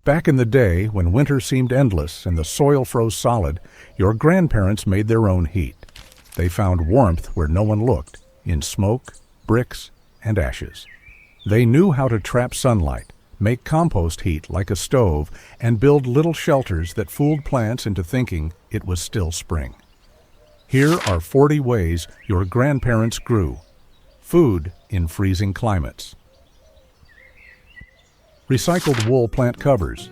Back in the day, when winter seemed endless and the soil froze solid, your grandparents made their own heat. They found warmth where no one looked, in smoke, bricks, and ashes. They knew how to trap sunlight, make compost heat like a stove, and build little shelters that fooled plants into thinking it was still spring. Here are 40 ways your grandparents grew food in freezing climates. Recycled wool plant covers.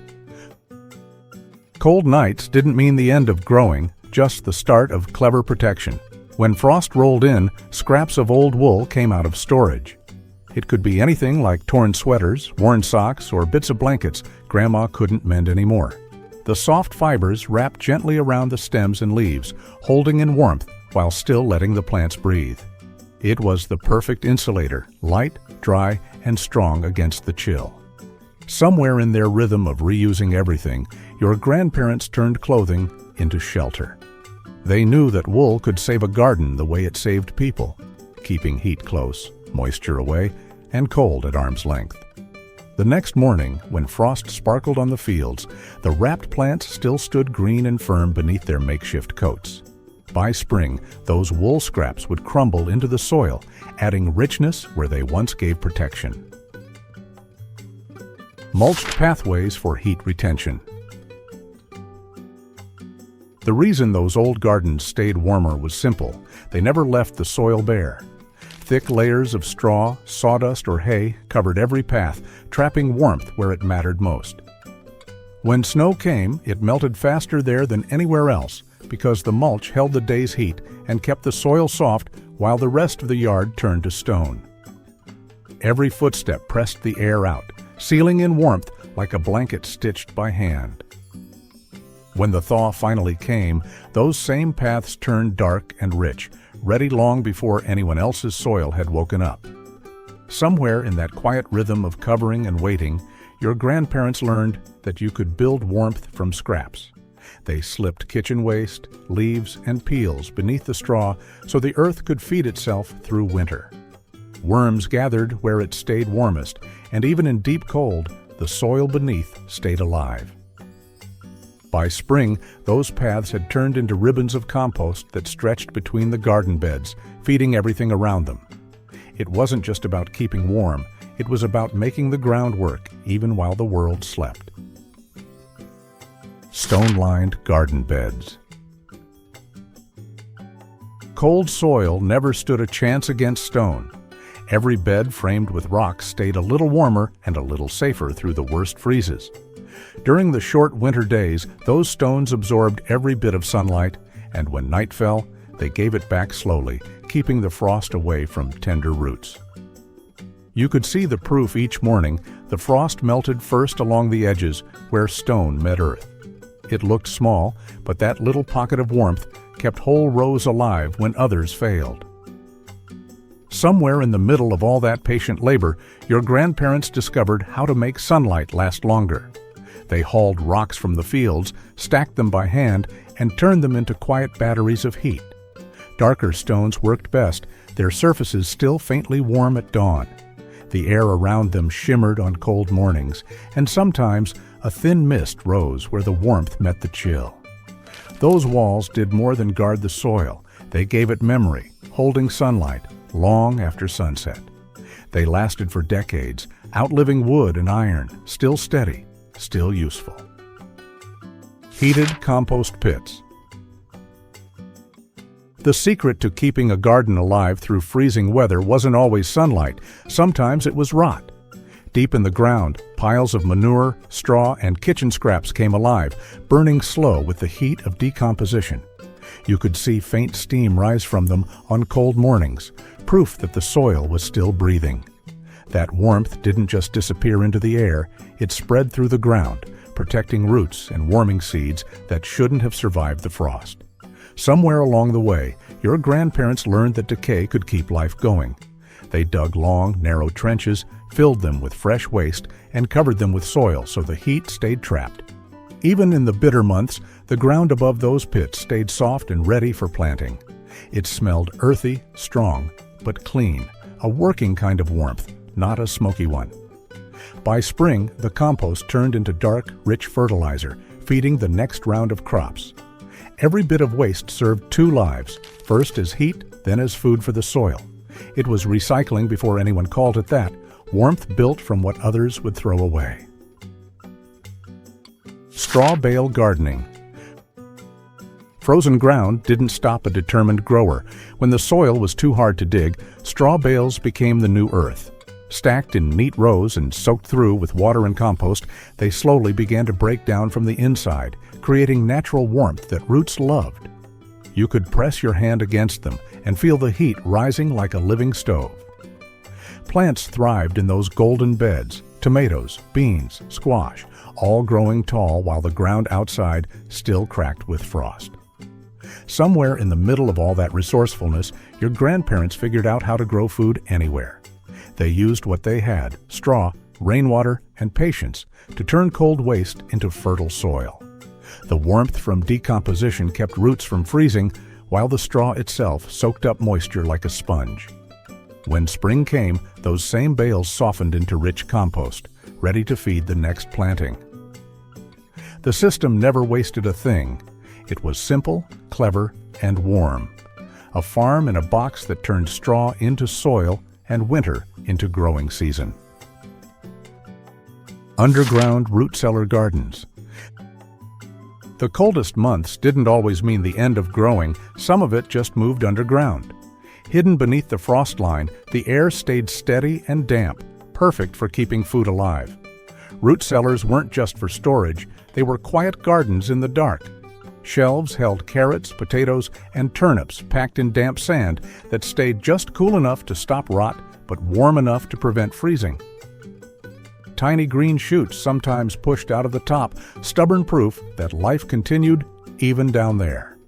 Cold nights didn't mean the end of growing, just the start of clever protection. When frost rolled in, scraps of old wool came out of storage. It could be anything like torn sweaters, worn socks, or bits of blankets Grandma couldn't mend anymore. The soft fibers wrapped gently around the stems and leaves, holding in warmth while still letting the plants breathe. It was the perfect insulator, light, dry, and strong against the chill. Somewhere in their rhythm of reusing everything, your grandparents turned clothing into shelter. They knew that wool could save a garden the way it saved people, keeping heat close, moisture away, and cold at arm's length. The next morning, when frost sparkled on the fields, the wrapped plants still stood green and firm beneath their makeshift coats. By spring, those wool scraps would crumble into the soil, adding richness where they once gave protection. Mulched pathways for heat retention. The reason those old gardens stayed warmer was simple. They never left the soil bare. Thick layers of straw, sawdust, or hay covered every path, trapping warmth where it mattered most. When snow came, it melted faster there than anywhere else because the mulch held the day's heat and kept the soil soft while the rest of the yard turned to stone. Every footstep pressed the air out, sealing in warmth like a blanket stitched by hand. When the thaw finally came, those same paths turned dark and rich, ready long before anyone else's soil had woken up. Somewhere in that quiet rhythm of covering and waiting, your grandparents learned that you could build warmth from scraps. They slipped kitchen waste, leaves, and peels beneath the straw so the earth could feed itself through winter. Worms gathered where it stayed warmest, and even in deep cold, the soil beneath stayed alive. By spring, those paths had turned into ribbons of compost that stretched between the garden beds, feeding everything around them. It wasn't just about keeping warm, it was about making the ground work even while the world slept. Stone-lined garden beds. Cold soil never stood a chance against stone. Every bed framed with rocks stayed a little warmer and a little safer through the worst freezes. During the short winter days, those stones absorbed every bit of sunlight, and when night fell, they gave it back slowly, keeping the frost away from tender roots. You could see the proof each morning. The frost melted first along the edges where stone met earth. It looked small, but that little pocket of warmth kept whole rows alive when others failed. Somewhere in the middle of all that patient labor, your grandparents discovered how to make sunlight last longer. They hauled rocks from the fields, stacked them by hand, and turned them into quiet batteries of heat. Darker stones worked best, their surfaces still faintly warm at dawn. The air around them shimmered on cold mornings, and sometimes a thin mist rose where the warmth met the chill. Those walls did more than guard the soil. They gave it memory, holding sunlight long after sunset. They lasted for decades, outliving wood and iron, still steady, still useful. Heated compost pits. The secret to keeping a garden alive through freezing weather wasn't always sunlight. Sometimes it was rot. Deep in the ground, piles of manure, straw, and kitchen scraps came alive, burning slow with the heat of decomposition. You could see faint steam rise from them on cold mornings, proof that the soil was still breathing. That warmth didn't just disappear into the air, it spread through the ground, protecting roots and warming seeds that shouldn't have survived the frost. Somewhere along the way, your grandparents learned that decay could keep life going. They dug long, narrow trenches, filled them with fresh waste, and covered them with soil so the heat stayed trapped. Even in the bitter months, the ground above those pits stayed soft and ready for planting. It smelled earthy, strong, but clean, a working kind of warmth, not a smoky one. By spring, the compost turned into dark, rich fertilizer, feeding the next round of crops. Every bit of waste served two lives, first as heat, then as food for the soil. It was recycling before anyone called it that, warmth built from what others would throw away. Straw bale gardening. Frozen ground didn't stop a determined grower. When the soil was too hard to dig, straw bales became the new earth. Stacked in neat rows and soaked through with water and compost, they slowly began to break down from the inside, creating natural warmth that roots loved. You could press your hand against them and feel the heat rising like a living stove. Plants thrived in those golden beds, tomatoes, beans, squash, all growing tall while the ground outside still cracked with frost. Somewhere in the middle of all that resourcefulness, your grandparents figured out how to grow food anywhere. They used what they had, straw, rainwater, and patience, to turn cold waste into fertile soil. The warmth from decomposition kept roots from freezing, while the straw itself soaked up moisture like a sponge. When spring came, those same bales softened into rich compost, ready to feed the next planting. The system never wasted a thing. It was simple, clever, and warm. A farm in a box that turned straw into soil and winter into growing season. Underground root cellar gardens. The coldest months didn't always mean the end of growing. Some of it just moved underground. Hidden beneath the frost line, the air stayed steady and damp, perfect for keeping food alive. Root cellars weren't just for storage, they were quiet gardens in the dark. Shelves held carrots, potatoes, and turnips packed in damp sand that stayed just cool enough to stop rot, but warm enough to prevent freezing. Tiny green shoots sometimes pushed out of the top, stubborn proof that life continued even down there.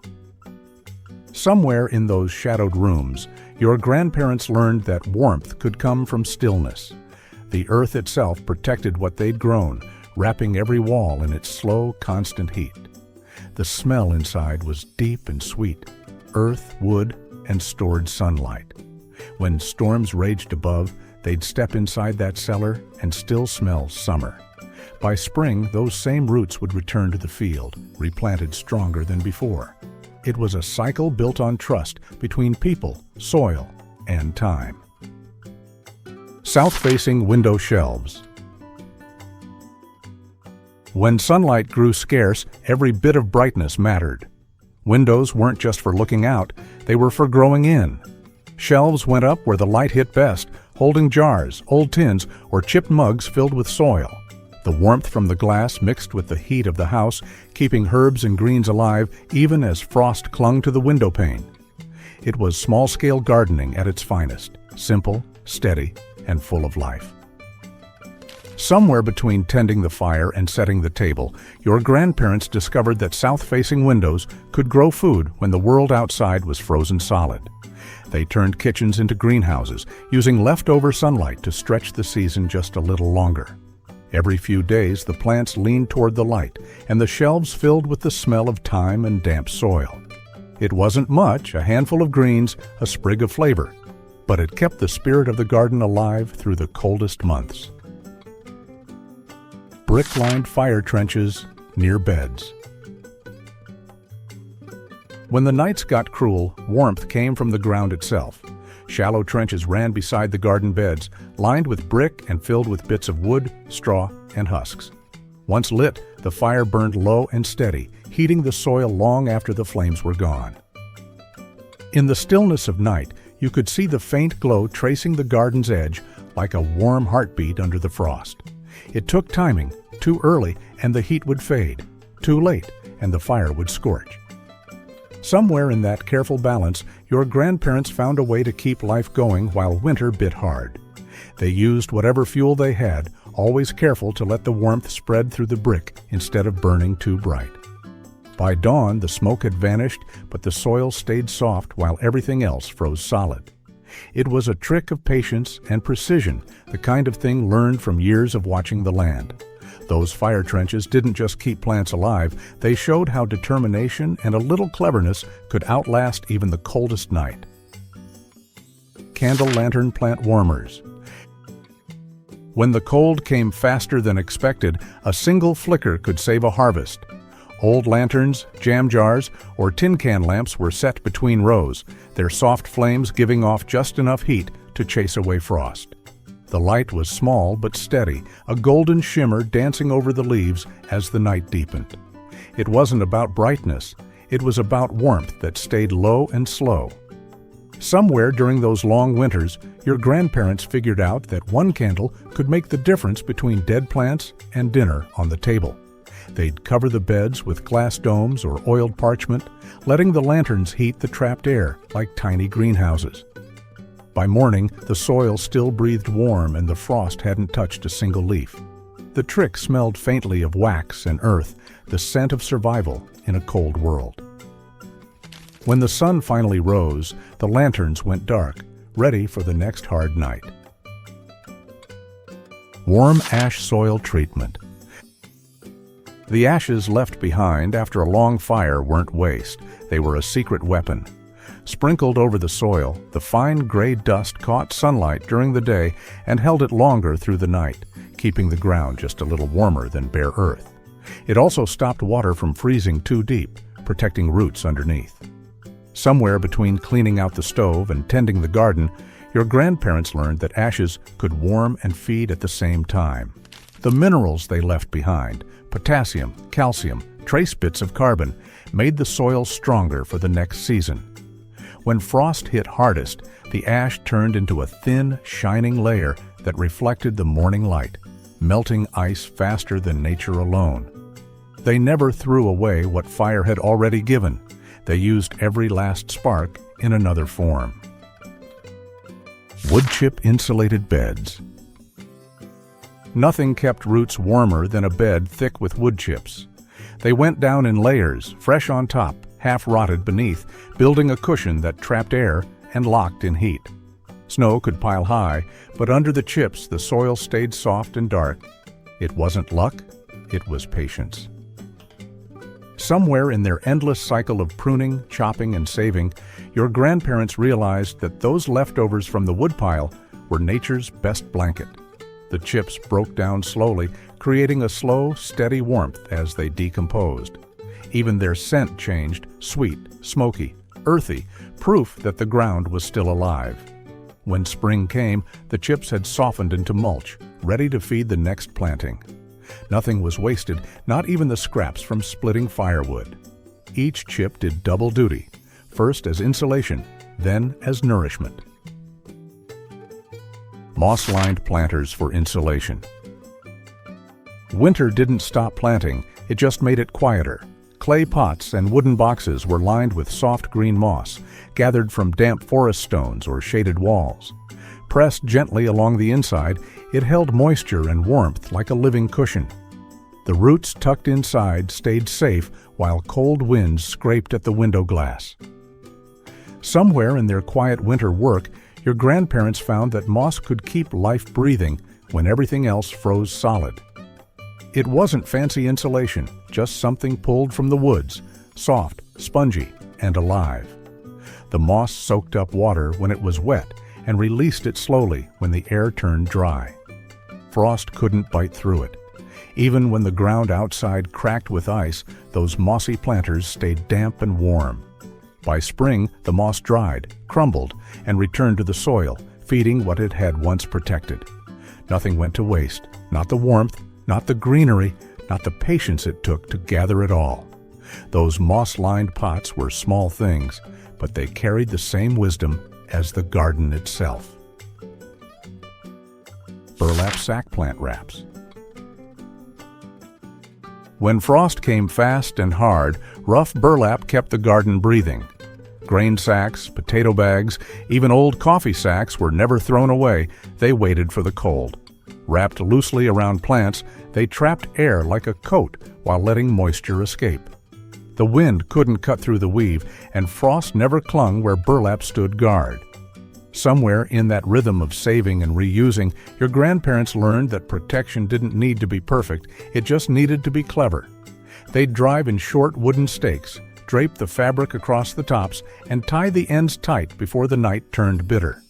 Somewhere in those shadowed rooms, your grandparents learned that warmth could come from stillness. The earth itself protected what they'd grown, wrapping every wall in its slow, constant heat. The smell inside was deep and sweet, earth, wood, and stored sunlight. When storms raged above, they'd step inside that cellar and still smell summer. By spring, those same roots would return to the field, replanted stronger than before. It was a cycle built on trust between people, soil, and time. South-facing window shelves. When sunlight grew scarce, every bit of brightness mattered. Windows weren't just for looking out, they were for growing in. Shelves went up where the light hit best, holding jars, old tins, or chipped mugs filled with soil. The warmth from the glass mixed with the heat of the house, keeping herbs and greens alive even as frost clung to the windowpane. It was small-scale gardening at its finest, simple, steady, and full of life. Somewhere between tending the fire and setting the table, your grandparents discovered that south-facing windows could grow food when the world outside was frozen solid. They turned kitchens into greenhouses, using leftover sunlight to stretch the season just a little longer. Every few days, the plants leaned toward the light, and the shelves filled with the smell of thyme and damp soil. It wasn't much, a handful of greens, a sprig of flavor, but it kept the spirit of the garden alive through the coldest months. Brick-lined fire trenches near beds. When the nights got cruel, warmth came from the ground itself. Shallow trenches ran beside the garden beds, lined with brick and filled with bits of wood, straw, and husks. Once lit, the fire burned low and steady, heating the soil long after the flames were gone. In the stillness of night, you could see the faint glow tracing the garden's edge like a warm heartbeat under the frost. It took timing. Too early, and the heat would fade. Too late, and the fire would scorch. Somewhere in that careful balance, your grandparents found a way to keep life going while winter bit hard. They used whatever fuel they had, always careful to let the warmth spread through the brick instead of burning too bright. By dawn, the smoke had vanished, but the soil stayed soft while everything else froze solid. It was a trick of patience and precision, the kind of thing learned from years of watching the land. Those fire trenches didn't just keep plants alive, they showed how determination and a little cleverness could outlast even the coldest night. Candle lantern plant warmers. When the cold came faster than expected, a single flicker could save a harvest. Old lanterns, jam jars, or tin can lamps were set between rows, their soft flames giving off just enough heat to chase away frost. The light was small but steady, a golden shimmer dancing over the leaves as the night deepened. It wasn't about brightness, it was about warmth that stayed low and slow. Somewhere during those long winters, your grandparents figured out that one candle could make the difference between dead plants and dinner on the table. They'd cover the beds with glass domes or oiled parchment, letting the lanterns heat the trapped air like tiny greenhouses. By morning, the soil still breathed warm and the frost hadn't touched a single leaf. The trick smelled faintly of wax and earth, the scent of survival in a cold world. When the sun finally rose, the lanterns went dark, ready for the next hard night. Warm ash soil treatment. The ashes left behind after a long fire weren't waste. They were a secret weapon. Sprinkled over the soil, the fine gray dust caught sunlight during the day and held it longer through the night, keeping the ground just a little warmer than bare earth. It also stopped water from freezing too deep, protecting roots underneath. Somewhere between cleaning out the stove and tending the garden, your grandparents learned that ashes could warm and feed at the same time. The minerals they left behind, potassium, calcium, trace bits of carbon, made the soil stronger for the next season. When frost hit hardest, the ash turned into a thin, shining layer that reflected the morning light, melting ice faster than nature alone. They never threw away what fire had already given. They used every last spark in another form. Woodchip insulated beds. Nothing kept roots warmer than a bed thick with wood chips. They went down in layers, fresh on top, half rotted beneath, building a cushion that trapped air and locked in heat. Snow could pile high, but under the chips the soil stayed soft and dark. It wasn't luck, it was patience. Somewhere in their endless cycle of pruning, chopping, and saving, your grandparents realized that those leftovers from the woodpile were nature's best blanket. The chips broke down slowly, creating a slow, steady warmth as they decomposed. Even their scent changed, sweet, smoky, earthy, proof that the ground was still alive. When spring came, the chips had softened into mulch, ready to feed the next planting. Nothing was wasted, not even the scraps from splitting firewood. Each chip did double duty, first as insulation, then as nourishment. Moss-lined planters for insulation. Winter didn't stop planting, it just made it quieter. Clay pots and wooden boxes were lined with soft green moss, gathered from damp forest stones or shaded walls. Pressed gently along the inside, it held moisture and warmth like a living cushion. The roots tucked inside stayed safe while cold winds scraped at the window glass. Somewhere in their quiet winter work, your grandparents found that moss could keep life breathing when everything else froze solid. It wasn't fancy insulation, just something pulled from the woods, soft, spongy, and alive. The moss soaked up water when it was wet and released it slowly when the air turned dry. Frost couldn't bite through it. Even when the ground outside cracked with ice, those mossy planters stayed damp and warm. By spring, the moss dried, crumbled, and returned to the soil, feeding what it had once protected. Nothing went to waste, not the warmth, not the greenery, not the patience it took to gather it all. Those moss-lined pots were small things, but they carried the same wisdom as the garden itself. Burlap sack plant wraps. When frost came fast and hard, rough burlap kept the garden breathing. Grain sacks, potato bags, even old coffee sacks were never thrown away. They waited for the cold. Wrapped loosely around plants, they trapped air like a coat while letting moisture escape. The wind couldn't cut through the weave, and frost never clung where burlap stood guard. Somewhere in that rhythm of saving and reusing, your grandparents learned that protection didn't need to be perfect, it just needed to be clever. They'd drive in short wooden stakes, drape the fabric across the tops, and tie the ends tight before the night turned bitter.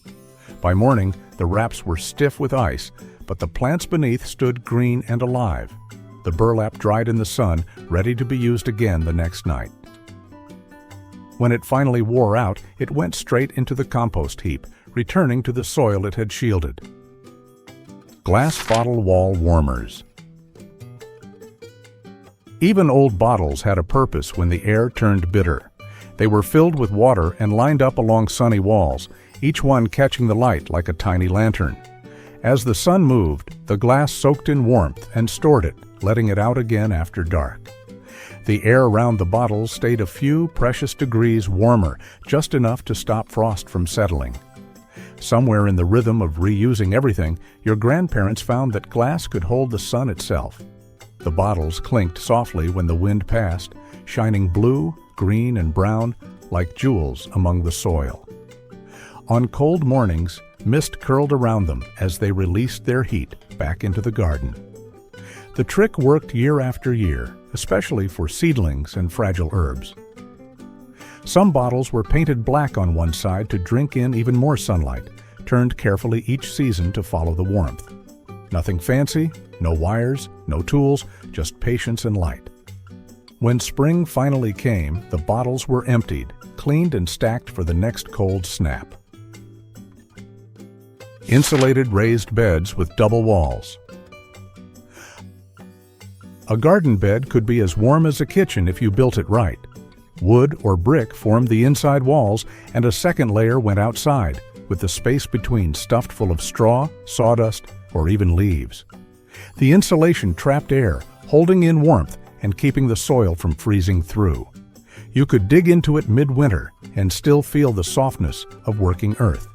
By morning, the wraps were stiff with ice, but the plants beneath stood green and alive. The burlap dried in the sun, ready to be used again the next night. When it finally wore out, it went straight into the compost heap, returning to the soil it had shielded. Glass bottle wall warmers. Even old bottles had a purpose when the air turned bitter. They were filled with water and lined up along sunny walls, each one catching the light like a tiny lantern. As the sun moved, the glass soaked in warmth and stored it, letting it out again after dark. The air around the bottles stayed a few precious degrees warmer, just enough to stop frost from settling. Somewhere in the rhythm of reusing everything, your grandparents found that glass could hold the sun itself. The bottles clinked softly when the wind passed, shining blue, green, and brown like jewels among the soil. On cold mornings, mist curled around them as they released their heat back into the garden. The trick worked year after year, especially for seedlings and fragile herbs. Some bottles were painted black on one side to drink in even more sunlight, turned carefully each season to follow the warmth. Nothing fancy, no wires, no tools, just patience and light. When spring finally came, the bottles were emptied, cleaned and stacked for the next cold snap. Insulated raised beds with double walls. A garden bed could be as warm as a kitchen if you built it right. Wood or brick formed the inside walls, and a second layer went outside, with the space between stuffed full of straw, sawdust, or even leaves. The insulation trapped air, holding in warmth and keeping the soil from freezing through. You could dig into it midwinter and still feel the softness of working earth.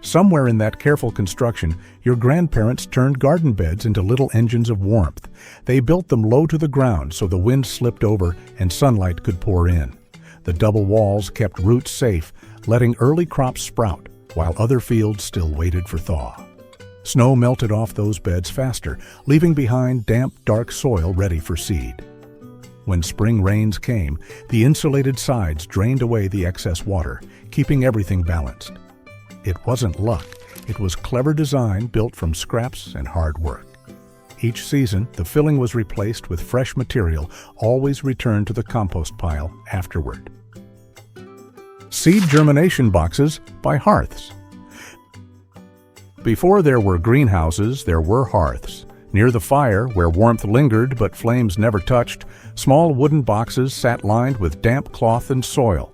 Somewhere in that careful construction, your grandparents turned garden beds into little engines of warmth. They built them low to the ground so the wind slipped over and sunlight could pour in. The double walls kept roots safe, letting early crops sprout, while other fields still waited for thaw. Snow melted off those beds faster, leaving behind damp, dark soil ready for seed. When spring rains came, the insulated sides drained away the excess water, keeping everything balanced. It wasn't luck, it was clever design built from scraps and hard work. Each season, the filling was replaced with fresh material, always returned to the compost pile afterward. Seed germination boxes by Hearths. Before there were greenhouses, there were hearths. Near the fire, where warmth lingered but flames never touched, small wooden boxes sat lined with damp cloth and soil.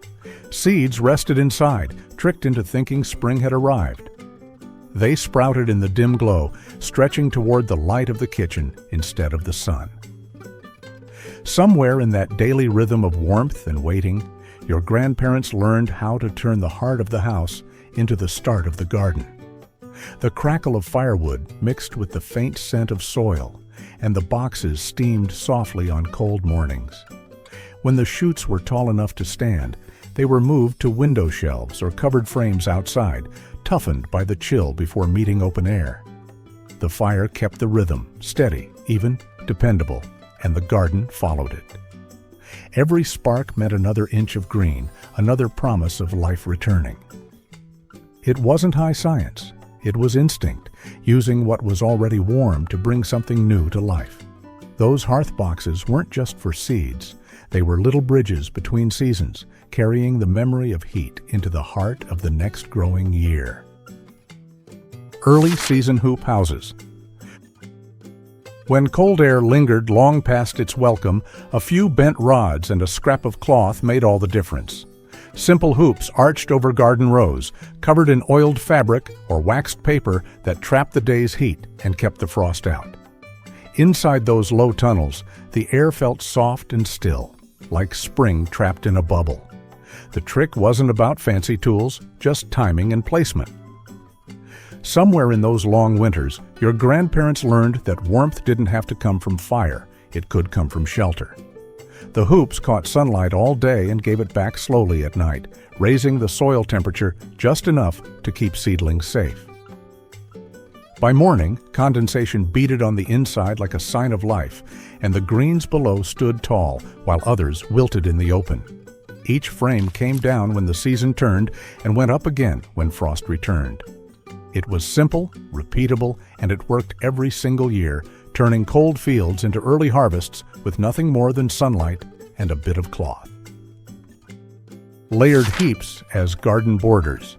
Seeds rested inside, tricked into thinking spring had arrived. They sprouted in the dim glow, stretching toward the light of the kitchen instead of the sun. Somewhere in that daily rhythm of warmth and waiting, your grandparents learned how to turn the heart of the house into the start of the garden. The crackle of firewood mixed with the faint scent of soil, and the boxes steamed softly on cold mornings. When the chutes were tall enough to stand, they were moved to window shelves or covered frames outside, toughened by the chill before meeting open air. The fire kept the rhythm, steady, even, dependable, and the garden followed it. Every spark meant another inch of green, another promise of life returning. It wasn't high science. It was instinct, using what was already warm to bring something new to life. Those hearth boxes weren't just for seeds. They were little bridges between seasons, carrying the memory of heat into the heart of the next growing year. Early season hoop houses. When cold air lingered long past its welcome, a few bent rods and a scrap of cloth made all the difference. Simple hoops arched over garden rows, covered in oiled fabric or waxed paper that trapped the day's heat and kept the frost out. Inside those low tunnels, the air felt soft and still, like spring trapped in a bubble. The trick wasn't about fancy tools, just timing and placement. Somewhere in those long winters, your grandparents learned that warmth didn't have to come from fire, it could come from shelter. The hoops caught sunlight all day and gave it back slowly at night, raising the soil temperature just enough to keep seedlings safe. By morning, condensation beaded on the inside like a sign of life, and the greens below stood tall, while others wilted in the open. Each frame came down when the season turned and went up again when frost returned. It was simple, repeatable, and it worked every single year, turning cold fields into early harvests with nothing more than sunlight and a bit of cloth. Layered heaps as garden borders.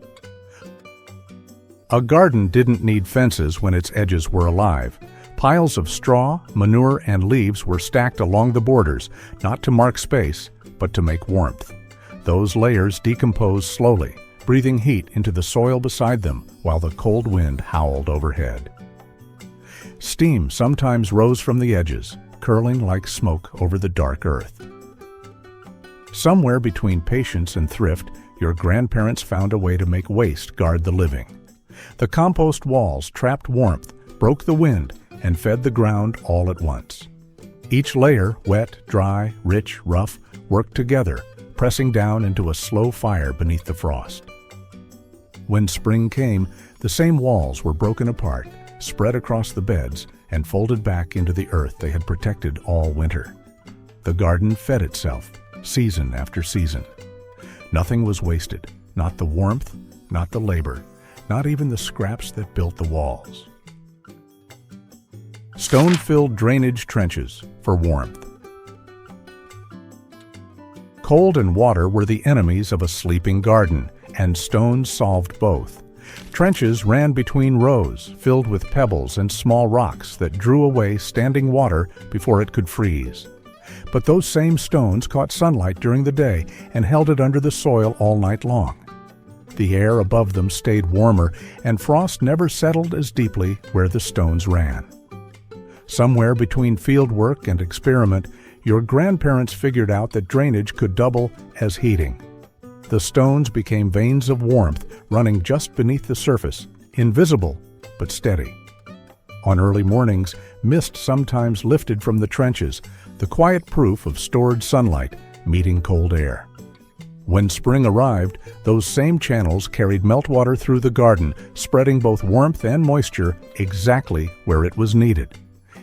A garden didn't need fences when its edges were alive. Piles of straw, manure, and leaves were stacked along the borders, not to mark space, but to make warmth. Those layers decomposed slowly, breathing heat into the soil beside them while the cold wind howled overhead. Steam sometimes rose from the edges, curling like smoke over the dark earth. Somewhere between patience and thrift, your grandparents found a way to make waste guard the living. The compost walls trapped warmth, broke the wind, and fed the ground all at once. Each layer, wet, dry, rich, rough, worked together, pressing down into a slow fire beneath the frost. When spring came, the same walls were broken apart, spread across the beds, and folded back into the earth they had protected all winter. The garden fed itself, season after season. Nothing was wasted, not the warmth, not the labor, not even the scraps that built the walls. Stone-filled drainage trenches for warmth. Cold and water were the enemies of a sleeping garden, and stones solved both. Trenches ran between rows, filled with pebbles and small rocks that drew away standing water before it could freeze. But those same stones caught sunlight during the day and held it under the soil all night long. The air above them stayed warmer, and frost never settled as deeply where the stones ran. Somewhere between fieldwork and experiment, your grandparents figured out that drainage could double as heating. The stones became veins of warmth running just beneath the surface, invisible but steady. On early mornings, mist sometimes lifted from the trenches, the quiet proof of stored sunlight meeting cold air. When spring arrived, those same channels carried meltwater through the garden, spreading both warmth and moisture exactly where it was needed.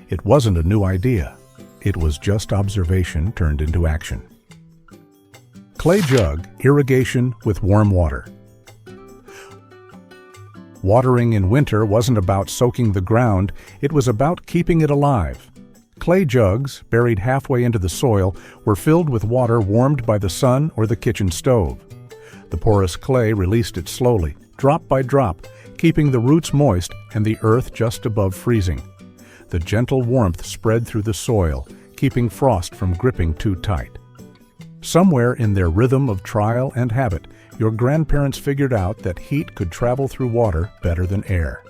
It wasn't a new idea. It was just observation turned into action. Clay jug irrigation with warm water. Watering in winter wasn't about soaking the ground, it was about keeping it alive. Clay jugs, buried halfway into the soil, were filled with water warmed by the sun or the kitchen stove. The porous clay released it slowly, drop by drop, keeping the roots moist and the earth just above freezing. The gentle warmth spread through the soil, keeping frost from gripping too tight. Somewhere in their rhythm of trial and habit, your grandparents figured out that heat could travel through water better than air.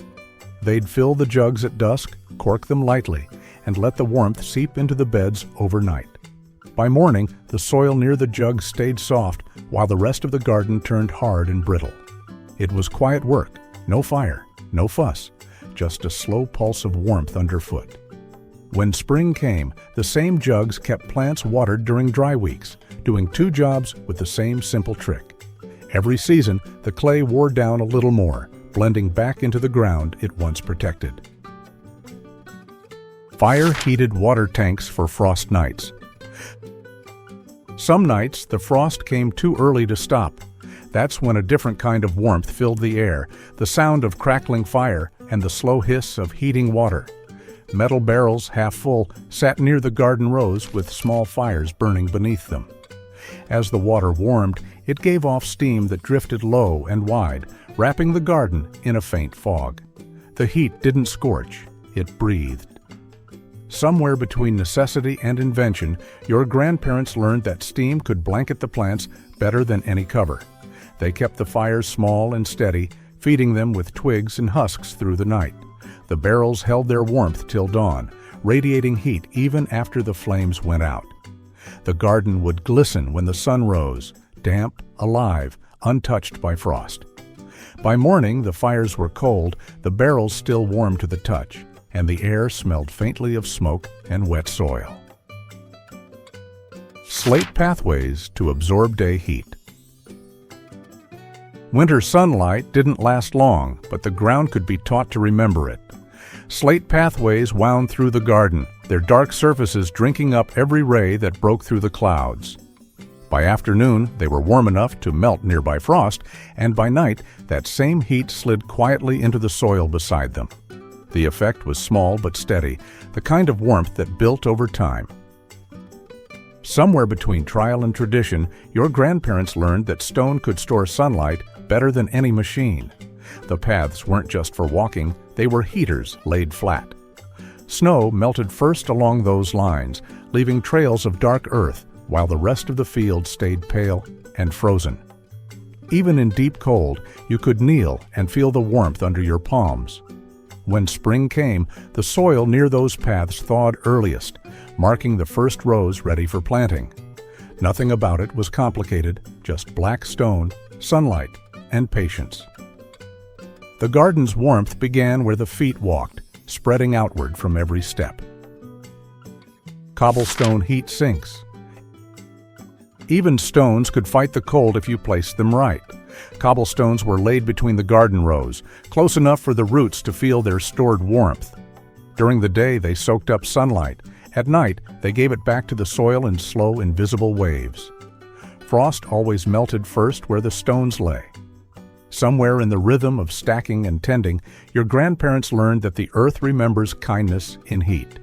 They'd fill the jugs at dusk, cork them lightly, and let the warmth seep into the beds overnight. By morning, the soil near the jugs stayed soft, while the rest of the garden turned hard and brittle. It was quiet work, no fire, no fuss, just a slow pulse of warmth underfoot. When spring came, the same jugs kept plants watered during dry weeks, doing two jobs with the same simple trick. Every season, the clay wore down a little more, blending back into the ground it once protected. Fire-heated water tanks for frost nights. Some nights, the frost came too early to stop. That's when a different kind of warmth filled the air, the sound of crackling fire and the slow hiss of heating water. Metal barrels, half full, sat near the garden rows with small fires burning beneath them. As the water warmed, it gave off steam that drifted low and wide, wrapping the garden in a faint fog. The heat didn't scorch, it breathed. Somewhere between necessity and invention, your grandparents learned that steam could blanket the plants better than any cover. They kept the fires small and steady, feeding them with twigs and husks through the night. The barrels held their warmth till dawn, radiating heat even after the flames went out. The garden would glisten when the sun rose, damp, alive, untouched by frost. By morning, the fires were cold, the barrels still warm to the touch, and the air smelled faintly of smoke and wet soil. Slate pathways to absorb day heat. Winter sunlight didn't last long, but the ground could be taught to remember it. Slate pathways wound through the garden, their dark surfaces drinking up every ray that broke through the clouds. By afternoon, they were warm enough to melt nearby frost, and by night, that same heat slid quietly into the soil beside them. The effect was small but steady, the kind of warmth that built over time. Somewhere between trial and tradition, your grandparents learned that stone could store sunlight better than any machine. The paths weren't just for walking, they were heaters laid flat. Snow melted first along those lines, leaving trails of dark earth, while the rest of the field stayed pale and frozen. Even in deep cold, you could kneel and feel the warmth under your palms. When spring came, the soil near those paths thawed earliest, marking the first rows ready for planting. Nothing about it was complicated, just black stone, sunlight, and patience. The garden's warmth began where the feet walked, spreading outward from every step. Cobblestone heat sinks. Even stones could fight the cold if you placed them right. Cobblestones were laid between the garden rows, close enough for the roots to feel their stored warmth. During the day, they soaked up sunlight. At night, they gave it back to the soil in slow, invisible waves. Frost always melted first where the stones lay. Somewhere in the rhythm of stacking and tending, your grandparents learned that the earth remembers kindness in heat.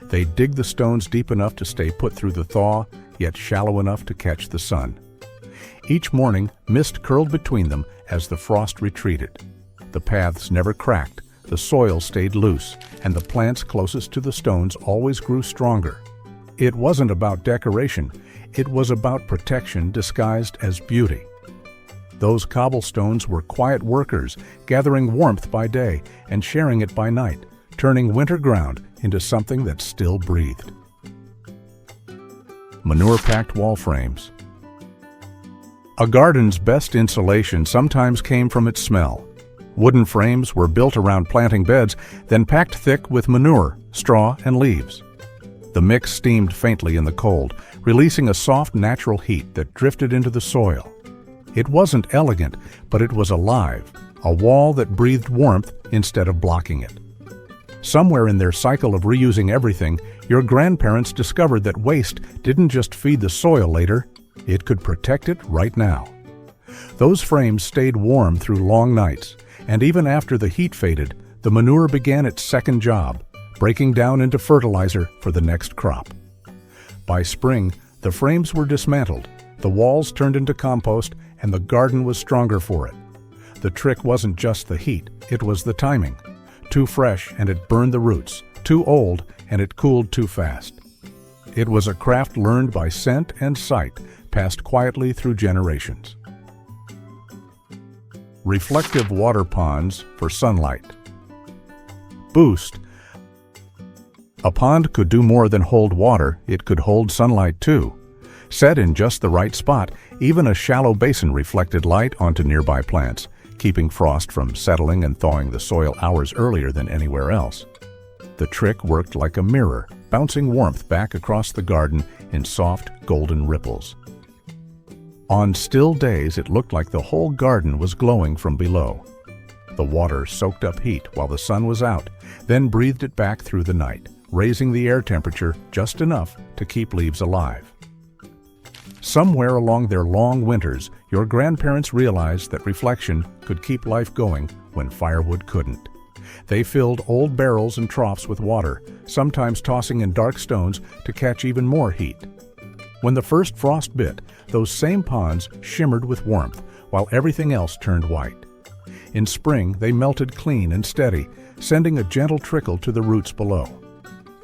They dig the stones deep enough to stay put through the thaw, yet shallow enough to catch the sun. Each morning, mist curled between them as the frost retreated. The paths never cracked, the soil stayed loose, and the plants closest to the stones always grew stronger. It wasn't about decoration, it was about protection disguised as beauty. Those cobblestones were quiet workers, gathering warmth by day and sharing it by night, turning winter ground into something that still breathed. Manure-packed wall frames. A garden's best insulation sometimes came from its smell. Wooden frames were built around planting beds, then packed thick with manure, straw, and leaves. The mix steamed faintly in the cold, releasing a soft, natural heat that drifted into the soil. It wasn't elegant, but it was alive, a wall that breathed warmth instead of blocking it. Somewhere in their cycle of reusing everything, your grandparents discovered that waste didn't just feed the soil later, it could protect it right now. Those frames stayed warm through long nights, and even after the heat faded, the manure began its second job, breaking down into fertilizer for the next crop. By spring, the frames were dismantled, the walls turned into compost, and the garden was stronger for it. The trick wasn't just the heat, it was the timing. Too fresh and it burned the roots, too old and it cooled too fast. It was a craft learned by scent and sight, passed quietly through generations. Reflective water ponds for sunlight. Boost. A pond could do more than hold water, it could hold sunlight too. Set in just the right spot, even a shallow basin reflected light onto nearby plants, keeping frost from settling and thawing the soil hours earlier than anywhere else. The trick worked like a mirror, bouncing warmth back across the garden in soft, golden ripples. On still days, it looked like the whole garden was glowing from below. The water soaked up heat while the sun was out, then breathed it back through the night, raising the air temperature just enough to keep leaves alive. Somewhere along their long winters, your grandparents realized that reflection could keep life going when firewood couldn't. They filled old barrels and troughs with water, sometimes tossing in dark stones to catch even more heat. When the first frost bit, those same ponds shimmered with warmth, while everything else turned white. In spring, they melted clean and steady, sending a gentle trickle to the roots below.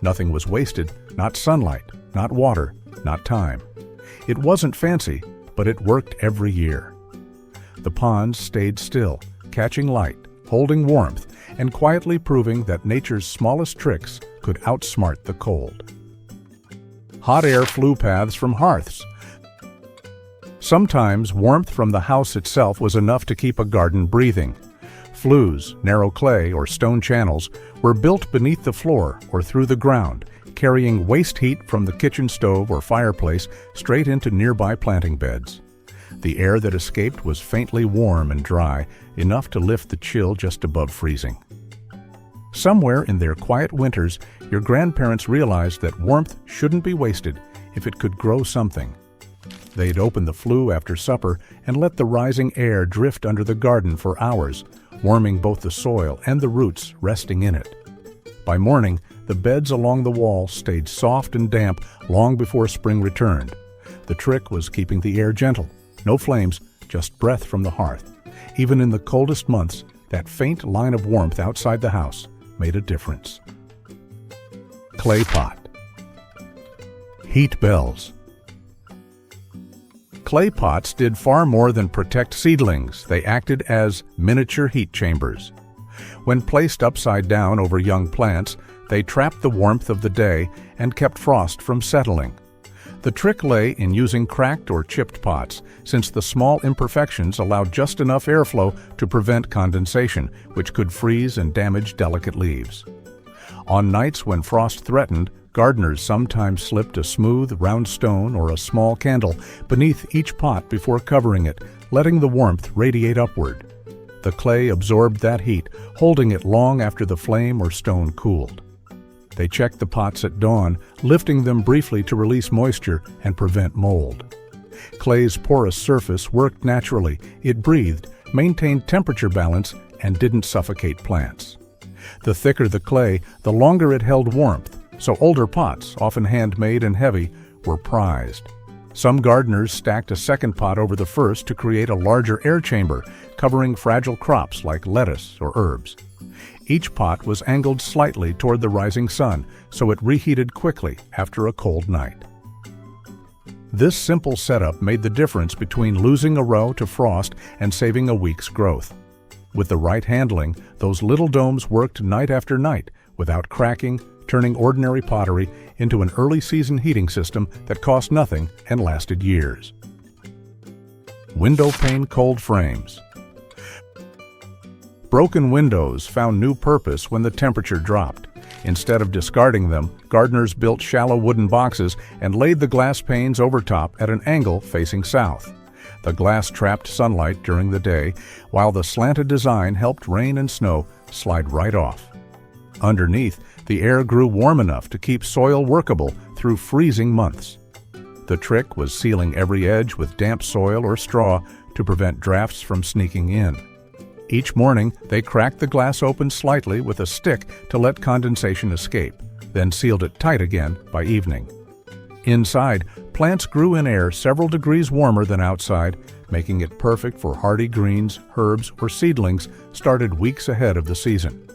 Nothing was wasted, not sunlight, not water, not time. It wasn't fancy, but it worked every year. The ponds stayed still, catching light, holding warmth, and quietly proving that nature's smallest tricks could outsmart the cold. Hot air flue paths from hearths. Sometimes warmth from the house itself was enough to keep a garden breathing. Flues, narrow clay or stone channels, were built beneath the floor or through the ground, carrying waste heat from the kitchen stove or fireplace straight into nearby planting beds. The air that escaped was faintly warm and dry, enough to lift the chill just above freezing. Somewhere in their quiet winters, your grandparents realized that warmth shouldn't be wasted if it could grow something. They'd open the flue after supper and let the rising air drift under the garden for hours, warming both the soil and the roots resting in it. By morning, the beds along the wall stayed soft and damp long before spring returned. The trick was keeping the air gentle. No flames, just breath from the hearth. Even in the coldest months, that faint line of warmth outside the house made a difference. Clay pot. Heat bells. Clay pots did far more than protect seedlings. They acted as miniature heat chambers. When placed upside down over young plants, they trapped the warmth of the day and kept frost from settling. The trick lay in using cracked or chipped pots, since the small imperfections allowed just enough airflow to prevent condensation, which could freeze and damage delicate leaves. On nights when frost threatened, gardeners sometimes slipped a smooth, round stone or a small candle beneath each pot before covering it, letting the warmth radiate upward. The clay absorbed that heat, holding it long after the flame or stone cooled. They checked the pots at dawn, lifting them briefly to release moisture and prevent mold. Clay's porous surface worked naturally. It breathed, maintained temperature balance, and didn't suffocate plants. The thicker the clay, the longer it held warmth, so older pots, often handmade and heavy, were prized. Some gardeners stacked a second pot over the first to create a larger air chamber, covering fragile crops like lettuce or herbs. Each pot was angled slightly toward the rising sun, so it reheated quickly after a cold night. This simple setup made the difference between losing a row to frost and saving a week's growth. With the right handling, those little domes worked night after night without cracking, turning ordinary pottery into an early-season heating system that cost nothing and lasted years. Windowpane cold frames. Broken windows found new purpose when the temperature dropped. Instead of discarding them, gardeners built shallow wooden boxes and laid the glass panes over top at an angle facing south. The glass trapped sunlight during the day, while the slanted design helped rain and snow slide right off. Underneath, the air grew warm enough to keep soil workable through freezing months. The trick was sealing every edge with damp soil or straw to prevent drafts from sneaking in. Each morning, they cracked the glass open slightly with a stick to let condensation escape, then sealed it tight again by evening. Inside, plants grew in air several degrees warmer than outside, making it perfect for hardy greens, herbs, or seedlings started weeks ahead of the season.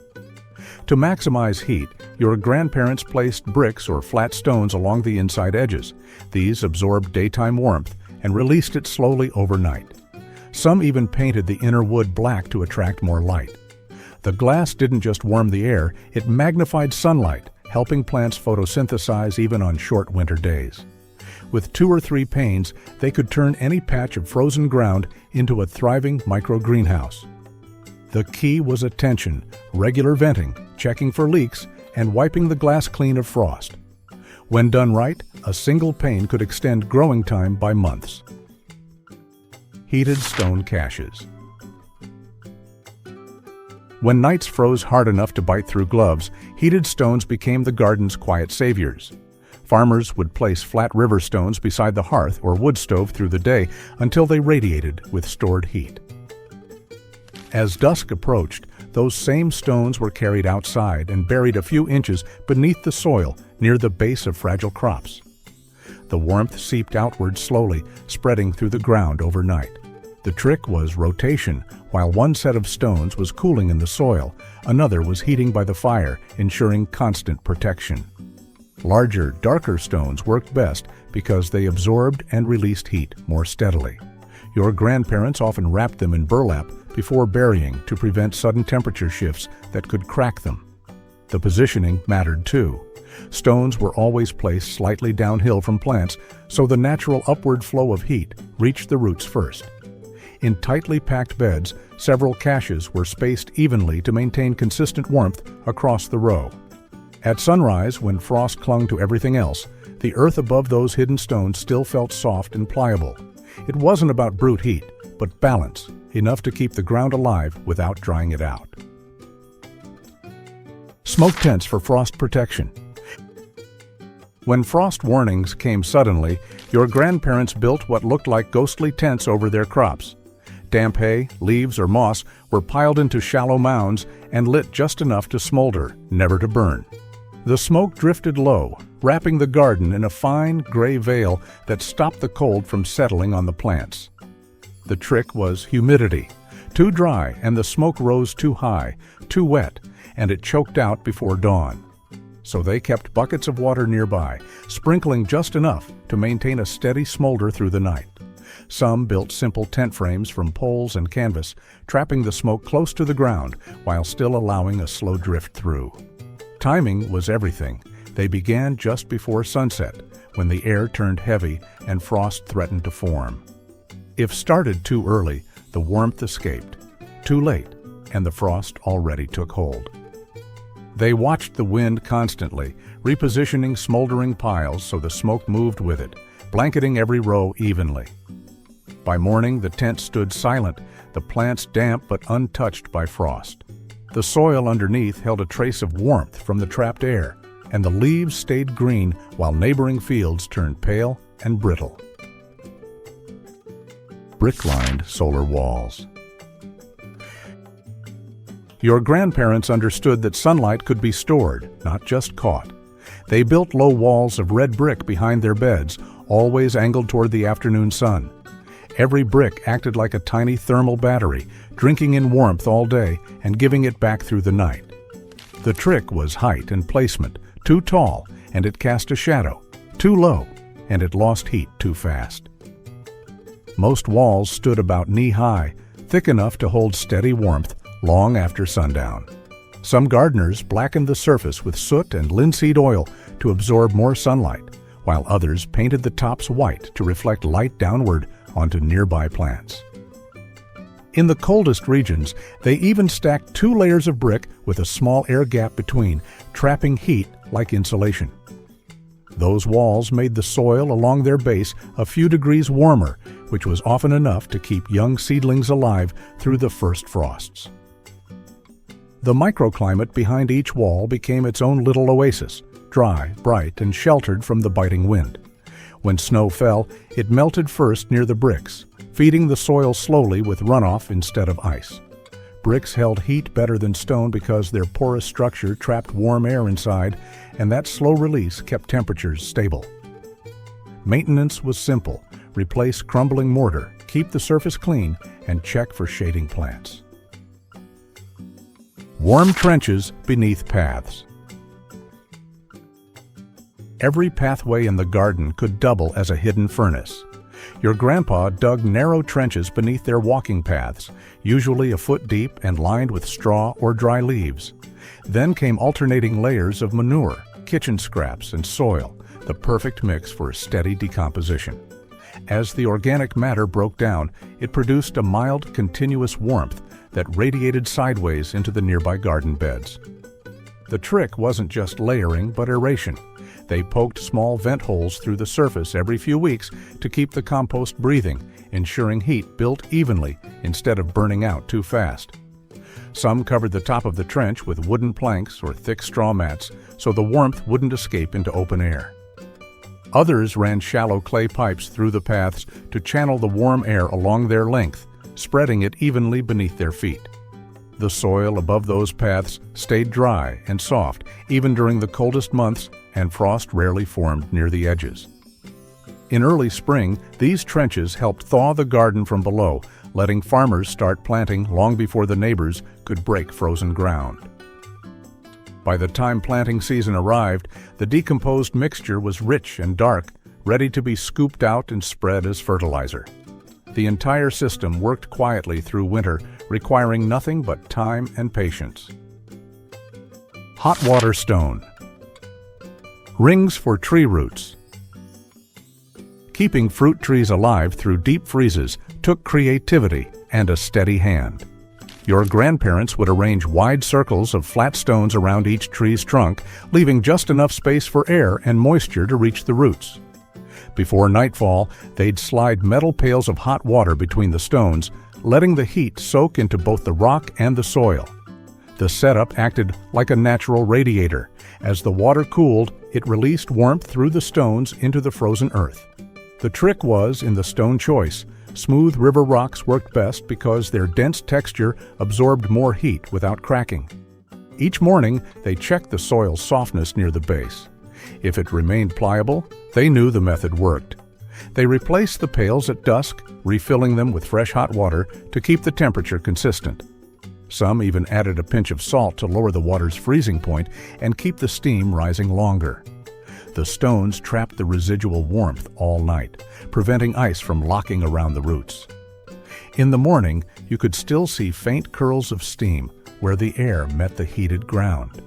To maximize heat, your grandparents placed bricks or flat stones along the inside edges. These absorbed daytime warmth and released it slowly overnight. Some even painted the inner wood black to attract more light. The glass didn't just warm the air, it magnified sunlight, helping plants photosynthesize even on short winter days. With 2 or 3 panes, they could turn any patch of frozen ground into a thriving micro-greenhouse. The key was attention, regular venting, checking for leaks, and wiping the glass clean of frost. When done right, a single pane could extend growing time by months. Heated stone caches. When nights froze hard enough to bite through gloves, heated stones became the garden's quiet saviors. Farmers would place flat river stones beside the hearth or wood stove through the day until they radiated with stored heat. As dusk approached, those same stones were carried outside and buried a few inches beneath the soil near the base of fragile crops. The warmth seeped outward slowly, spreading through the ground overnight. The trick was rotation. While one set of stones was cooling in the soil, another was heating by the fire, ensuring constant protection. Larger, darker stones worked best because they absorbed and released heat more steadily. Your grandparents often wrapped them in burlap before burying to prevent sudden temperature shifts that could crack them. The positioning mattered too. Stones were always placed slightly downhill from plants, so the natural upward flow of heat reached the roots first. In tightly packed beds, several caches were spaced evenly to maintain consistent warmth across the row. At sunrise, when frost clung to everything else, the earth above those hidden stones still felt soft and pliable. It wasn't about brute heat, but balance, enough to keep the ground alive without drying it out. Smoke tents for frost protection. When frost warnings came suddenly, your grandparents built what looked like ghostly tents over their crops. Damp hay, leaves, or moss were piled into shallow mounds and lit just enough to smolder, never to burn. The smoke drifted low, wrapping the garden in a fine, gray veil that stopped the cold from settling on the plants. The trick was humidity. Too dry and the smoke rose too high, too wet, and it choked out before dawn. So they kept buckets of water nearby, sprinkling just enough to maintain a steady smolder through the night. Some built simple tent frames from poles and canvas, trapping the smoke close to the ground while still allowing a slow drift through. Timing was everything. They began just before sunset, when the air turned heavy and frost threatened to form. If started too early, the warmth escaped. Too late, and the frost already took hold. They watched the wind constantly, repositioning smoldering piles so the smoke moved with it, blanketing every row evenly. By morning, the tent stood silent, the plants damp but untouched by frost. The soil underneath held a trace of warmth from the trapped air, and the leaves stayed green while neighboring fields turned pale and brittle. Brick-lined solar walls. Your grandparents understood that sunlight could be stored, not just caught. They built low walls of red brick behind their beds, always angled toward the afternoon sun. Every brick acted like a tiny thermal battery, drinking in warmth all day and giving it back through the night. The trick was height and placement. Too tall, and it cast a shadow. Too low, and it lost heat too fast. Most walls stood about knee-high, thick enough to hold steady warmth long after sundown. Some gardeners blackened the surface with soot and linseed oil to absorb more sunlight, while others painted the tops white to reflect light downward onto nearby plants. In the coldest regions, they even stacked 2 layers of brick with a small air gap between, trapping heat like insulation. Those walls made the soil along their base a few degrees warmer, which was often enough to keep young seedlings alive through the first frosts. The microclimate behind each wall became its own little oasis, dry, bright, and sheltered from the biting wind. When snow fell, it melted first near the bricks, feeding the soil slowly with runoff instead of ice. Bricks held heat better than stone because their porous structure trapped warm air inside, and that slow release kept temperatures stable. Maintenance was simple. Replace crumbling mortar, keep the surface clean, and check for shading plants. Warm trenches beneath paths. Every pathway in the garden could double as a hidden furnace. Your grandpa dug narrow trenches beneath their walking paths, usually a foot deep and lined with straw or dry leaves. Then came alternating layers of manure, kitchen scraps, and soil, the perfect mix for steady decomposition. As the organic matter broke down, it produced a mild, continuous warmth that radiated sideways into the nearby garden beds. The trick wasn't just layering, but aeration. They poked small vent holes through the surface every few weeks to keep the compost breathing, ensuring heat built evenly instead of burning out too fast. Some covered the top of the trench with wooden planks or thick straw mats so the warmth wouldn't escape into open air. Others ran shallow clay pipes through the paths to channel the warm air along their length, spreading it evenly beneath their feet. The soil above those paths stayed dry and soft even during the coldest months, and frost rarely formed near the edges. In early spring, these trenches helped thaw the garden from below, letting farmers start planting long before the neighbors could break frozen ground. By the time planting season arrived, the decomposed mixture was rich and dark, ready to be scooped out and spread as fertilizer. The entire system worked quietly through winter, requiring nothing but time and patience. Hot water stone. Rings for tree roots. Keeping fruit trees alive through deep freezes took creativity and a steady hand. Your grandparents would arrange wide circles of flat stones around each tree's trunk, leaving just enough space for air and moisture to reach the roots. Before nightfall, they'd slide metal pails of hot water between the stones, letting the heat soak into both the rock and the soil. The setup acted like a natural radiator. As the water cooled, it released warmth through the stones into the frozen earth. The trick was in the stone choice. Smooth river rocks worked best because their dense texture absorbed more heat without cracking. Each morning, they checked the soil's softness near the base. If it remained pliable, they knew the method worked. They replaced the pails at dusk, refilling them with fresh hot water to keep the temperature consistent. Some even added a pinch of salt to lower the water's freezing point and keep the steam rising longer. The stones trapped the residual warmth all night, preventing ice from locking around the roots. In the morning, you could still see faint curls of steam where the air met the heated ground.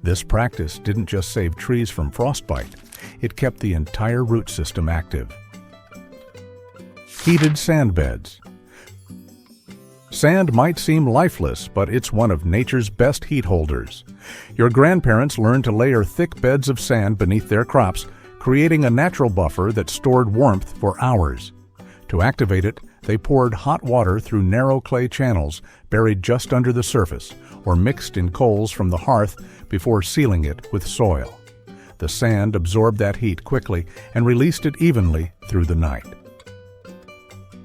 This practice didn't just save trees from frostbite, it kept the entire root system active. Heated sand beds. Sand might seem lifeless, but it's one of nature's best heat holders. Your grandparents learned to layer thick beds of sand beneath their crops, creating a natural buffer that stored warmth for hours. To activate it, they poured hot water through narrow clay channels buried just under the surface, or mixed in coals from the hearth before sealing it with soil. The sand absorbed that heat quickly and released it evenly through the night.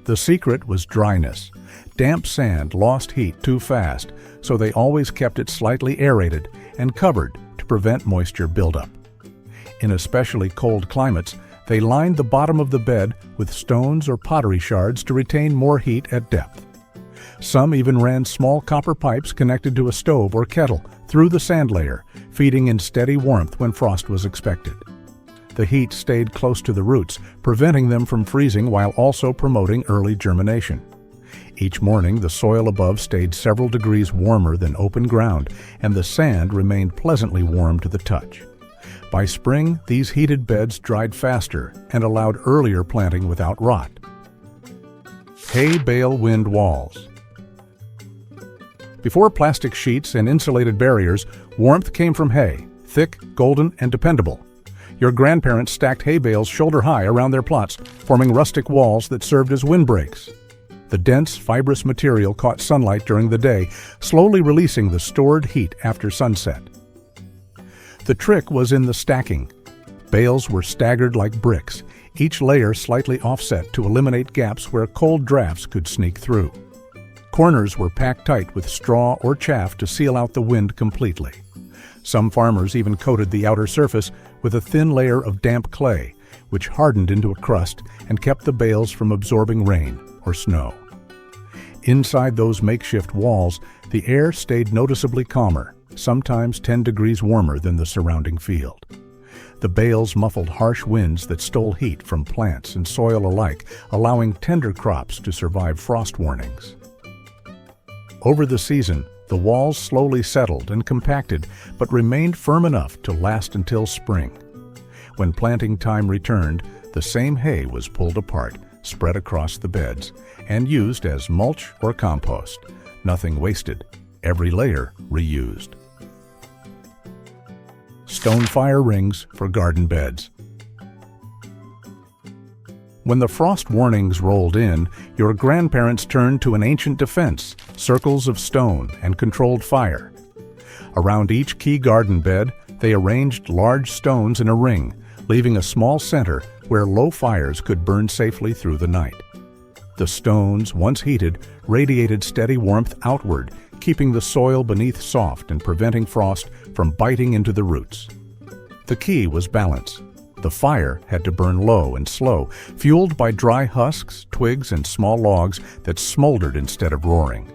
The secret was dryness. Damp sand lost heat too fast, so they always kept it slightly aerated and covered to prevent moisture buildup. In especially cold climates, they lined the bottom of the bed with stones or pottery shards to retain more heat at depth. Some even ran small copper pipes connected to a stove or kettle through the sand layer, feeding in steady warmth when frost was expected. The heat stayed close to the roots, preventing them from freezing while also promoting early germination. Each morning, the soil above stayed several degrees warmer than open ground, and the sand remained pleasantly warm to the touch. By spring, these heated beds dried faster and allowed earlier planting without rot. Hay bale wind walls. Before plastic sheets and insulated barriers, warmth came from hay, thick, golden, and dependable. Your grandparents stacked hay bales shoulder-high around their plots, forming rustic walls that served as windbreaks. The dense, fibrous material caught sunlight during the day, slowly releasing the stored heat after sunset. The trick was in the stacking. Bales were staggered like bricks, each layer slightly offset to eliminate gaps where cold drafts could sneak through. Corners were packed tight with straw or chaff to seal out the wind completely. Some farmers even coated the outer surface with a thin layer of damp clay, which hardened into a crust and kept the bales from absorbing rain or snow. Inside those makeshift walls, the air stayed noticeably calmer, sometimes 10 degrees warmer than the surrounding field. The bales muffled harsh winds that stole heat from plants and soil alike, allowing tender crops to survive frost warnings. Over the season, the walls slowly settled and compacted, but remained firm enough to last until spring. When planting time returned, the same hay was pulled apart, spread across the beds, and used as mulch or compost. Nothing wasted, every layer reused. Stone fire rings for garden beds. When the frost warnings rolled in, your grandparents turned to an ancient defense, circles of stone and controlled fire. Around each key garden bed, they arranged large stones in a ring, leaving a small center where low fires could burn safely through the night. The stones, once heated, radiated steady warmth outward, keeping the soil beneath soft and preventing frost from biting into the roots. The key was balance. The fire had to burn low and slow, fueled by dry husks, twigs, and small logs that smoldered instead of roaring.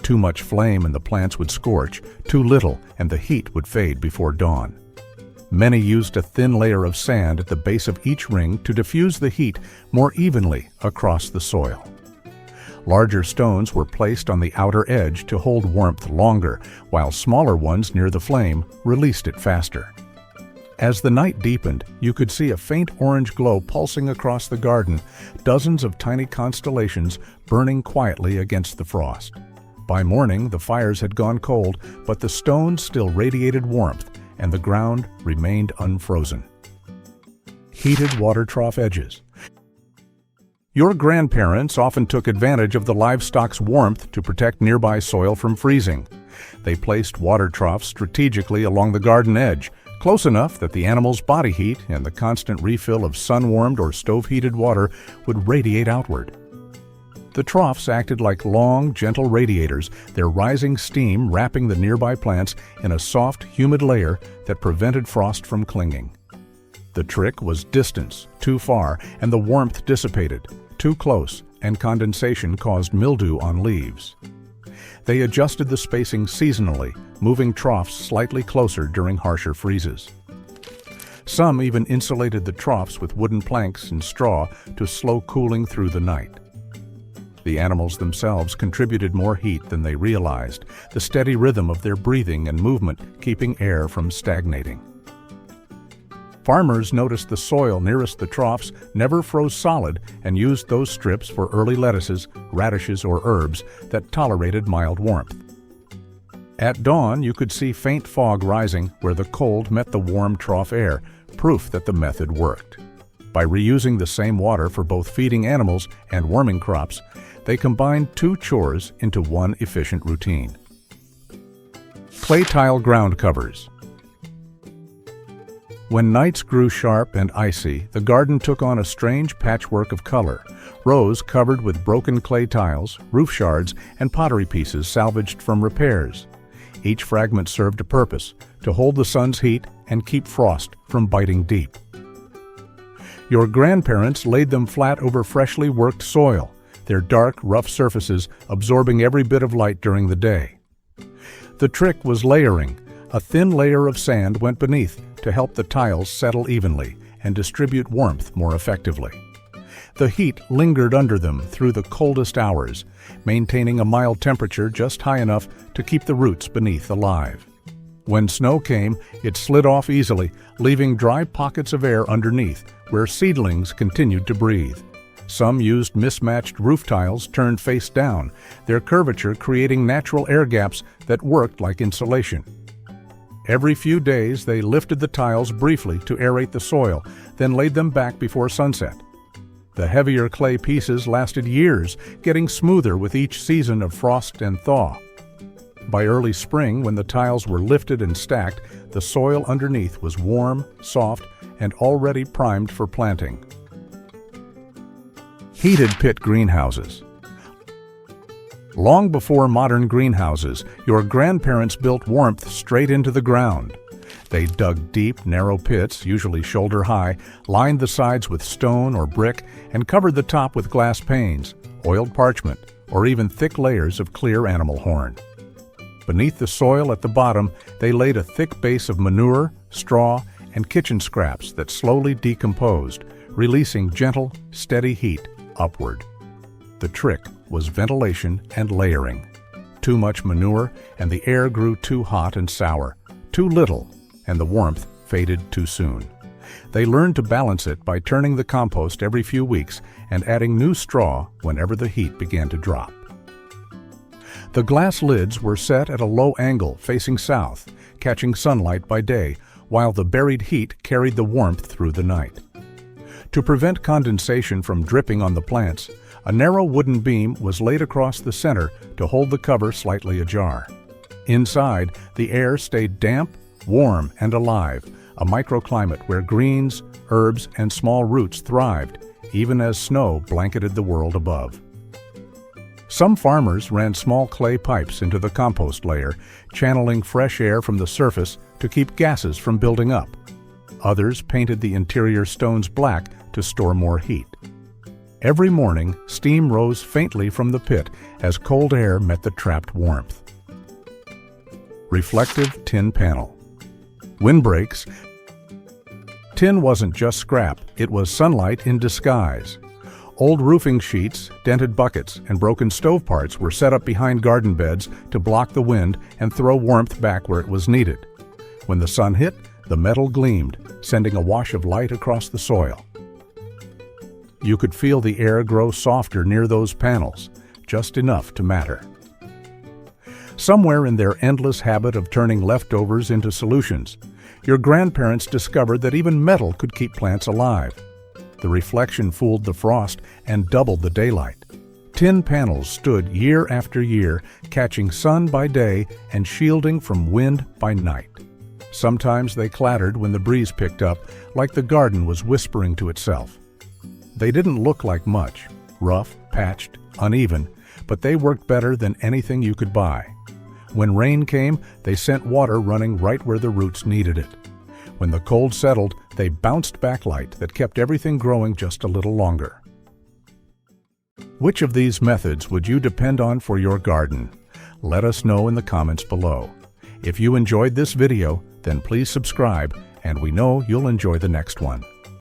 Too much flame and the plants would scorch, too little and the heat would fade before dawn. Many used a thin layer of sand at the base of each ring to diffuse the heat more evenly across the soil. Larger stones were placed on the outer edge to hold warmth longer, while smaller ones near the flame released it faster. As the night deepened, you could see a faint orange glow pulsing across the garden, dozens of tiny constellations burning quietly against the frost. By morning, the fires had gone cold, but the stones still radiated warmth, and the ground remained unfrozen. Heated water trough edges. Your grandparents often took advantage of the livestock's warmth to protect nearby soil from freezing. They placed water troughs strategically along the garden edge, close enough that the animals' body heat and the constant refill of sun-warmed or stove-heated water would radiate outward. The troughs acted like long, gentle radiators, their rising steam wrapping the nearby plants in a soft, humid layer that prevented frost from clinging. The trick was distance, too far, and the warmth dissipated, too close, and condensation caused mildew on leaves. They adjusted the spacing seasonally, moving troughs slightly closer during harsher freezes. Some even insulated the troughs with wooden planks and straw to slow cooling through the night. The animals themselves contributed more heat than they realized, the steady rhythm of their breathing and movement keeping air from stagnating. Farmers noticed the soil nearest the troughs never froze solid and used those strips for early lettuces, radishes, or herbs that tolerated mild warmth. At dawn, you could see faint fog rising where the cold met the warm trough air, proof that the method worked. By reusing the same water for both feeding animals and warming crops, they combined two chores into one efficient routine. Clay tile ground covers. When nights grew sharp and icy, the garden took on a strange patchwork of color, rows covered with broken clay tiles, roof shards, and pottery pieces salvaged from repairs. Each fragment served a purpose, to hold the sun's heat and keep frost from biting deep. Your grandparents laid them flat over freshly worked soil, their dark, rough surfaces absorbing every bit of light during the day. The trick was layering. A thin layer of sand went beneath to help the tiles settle evenly and distribute warmth more effectively. The heat lingered under them through the coldest hours, maintaining a mild temperature just high enough to keep the roots beneath alive. When snow came, it slid off easily, leaving dry pockets of air underneath where seedlings continued to breathe. Some used mismatched roof tiles turned face down, their curvature creating natural air gaps that worked like insulation. Every few days, they lifted the tiles briefly to aerate the soil, then laid them back before sunset. The heavier clay pieces lasted years, getting smoother with each season of frost and thaw. By early spring, when the tiles were lifted and stacked, the soil underneath was warm, soft, and already primed for planting. Heated pit greenhouses. Long before modern greenhouses, your grandparents built warmth straight into the ground. They dug deep, narrow pits, usually shoulder high, lined the sides with stone or brick, and covered the top with glass panes, oiled parchment, or even thick layers of clear animal horn. Beneath the soil at the bottom, they laid a thick base of manure, straw, and kitchen scraps that slowly decomposed, releasing gentle, steady heat upward. The trick was ventilation and layering. Too much manure, and the air grew too hot and sour. Too little, and the warmth faded too soon. They learned to balance it by turning the compost every few weeks and adding new straw whenever the heat began to drop. The glass lids were set at a low angle facing south, catching sunlight by day, while the buried heat carried the warmth through the night. To prevent condensation from dripping on the plants, a narrow wooden beam was laid across the center to hold the cover slightly ajar. Inside, the air stayed damp, warm, and alive, a microclimate where greens, herbs, and small roots thrived, even as snow blanketed the world above. Some farmers ran small clay pipes into the compost layer, channeling fresh air from the surface to keep gases from building up. Others painted the interior stones black to store more heat. Every morning, steam rose faintly from the pit as cold air met the trapped warmth. Reflective tin panel. Windbreaks. Tin wasn't just scrap, it was sunlight in disguise. Old roofing sheets, dented buckets, and broken stove parts were set up behind garden beds to block the wind and throw warmth back where it was needed. When the sun hit, the metal gleamed, sending a wash of light across the soil. You could feel the air grow softer near those panels, just enough to matter. Somewhere in their endless habit of turning leftovers into solutions, your grandparents discovered that even metal could keep plants alive. The reflection fooled the frost and doubled the daylight. Tin panels stood year after year, catching sun by day and shielding from wind by night. Sometimes they clattered when the breeze picked up, like the garden was whispering to itself. They didn't look like much, rough, patched, uneven, but they worked better than anything you could buy. When rain came, they sent water running right where the roots needed it. When the cold settled, they bounced back light that kept everything growing just a little longer. Which of these methods would you depend on for your garden? Let us know in the comments below. If you enjoyed this video, then please subscribe, and we know you'll enjoy the next one.